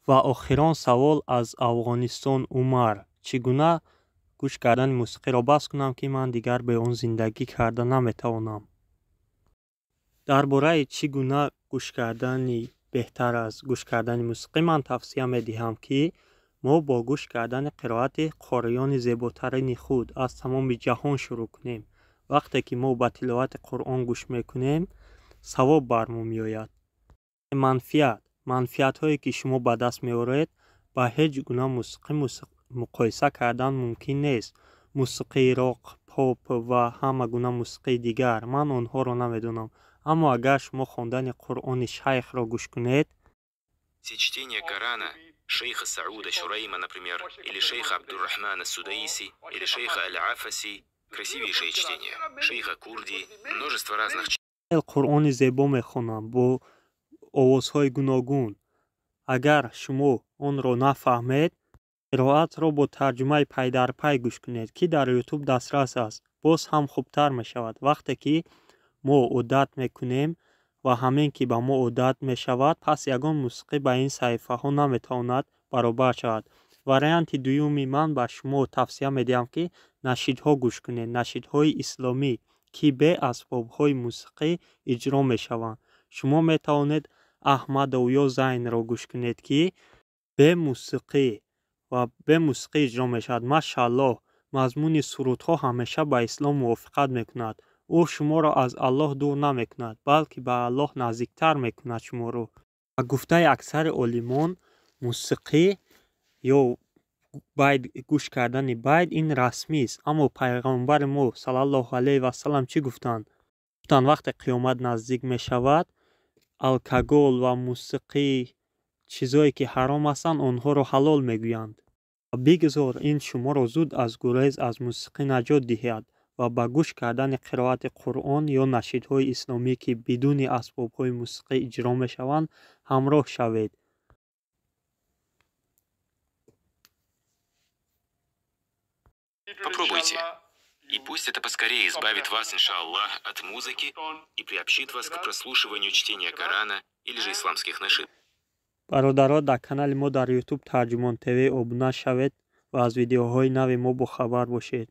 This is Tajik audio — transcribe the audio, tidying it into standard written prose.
ва охирон савол аз Афғонистон Умар. Чӣ гуна гӯш кардани мусиқиро бас кунам, ки ман дигар бе он зиндагӣ карда наметавонам? дар бораи чӣ гуна гӯш кардани беҳтар аз гӯш кардани мусиқӣ ман тавсия медиҳам, ки мо бо гӯш кардани қироати қориёни зеботарини худ аз тамоми ҷаҳон шурӯъ кунем. вақте ки мо ба тиловати Қуръон гӯш мекунем, савоб бар мо меояд. манфиатҳое ки шумо ба даст меоред ба ҳеҷ гуна мусиқӣ муқоиса кардан мумкин нест. мусиқии рок, поп ва ҳама гуна мусиқии дигар, ман онҳоро намедонам, аммо агар шумо хондани Қуръони шайхро гӯш кунед, чтение Корана шейха Сауда Шурайма, например, или шейха Абдуррахмана Судаиси, или шейха Аль-Афаси, красивейшее чтение, шейха Курди, множество разных Қуръони зебо мехонам бо овозҳои гуногун. агар шумо онро нафаҳмед, қироатро бо тарҷумаи пай дар пай гӯш кунед, ки дар YouTube дастрас аст. боз ҳам хубтар мешавад. вақте ки мо одат мекунем ва ҳамин ки ба мо одат мешавад, пас ягон мусиқӣ ба ин саҳифаҳо наметавонад баробар шавад. варианти дуюми ман ба шумо тавсия медиҳам, ки нашидҳо гӯш кунед, нашидҳои исломӣ, ки бе асбобҳои мусиқӣ иҷро мешаванд. шумо метавонед Аҳмадов ё Зайнро гӯш кунед, ки бе мусиқӣ иҷро мешавад. машааллоҳ, мазмуни сурудҳо ҳамеша ба ислом мувофиқат мекунад. ӯ шуморо аз Аллоҳ дур намекунад, балки ба Аллоҳ наздиктар мекунад шуморо. ба гуфтаи аксари олимон, мусиқӣ ё гӯш кардани байд ин расмист, аммо пайғамбари мо саллаллоҳу алайҳи ва саллам чӣ гуфтанд? гуфтанд вақте қиёмат наздик мешавад, алкогол ва мусиқӣ, чизое ки ҳаром ҳастанд, онҳоро ҳалол мегӯянд. бигзор ин шуморо зуд аз гурез аз мусиқӣ наҷот диҳад ва ба гӯш кардани қироати Қуръон ё нашидҳои исломӣ, ки бидуни асбобҳои мусиқӣ иҷро мешаванд, ҳамроҳ шавед. Попробуйте. И пусть это поскорее избавит вас, иншаллах, от музыки и приобщит вас к прослушиванию чтения Корана или же исламских нашид. бародаро, дар канали мо дар YouTube Тарҷумон ТВ обуна шавед ва аз видеоҳои нави мо бохабар бошед.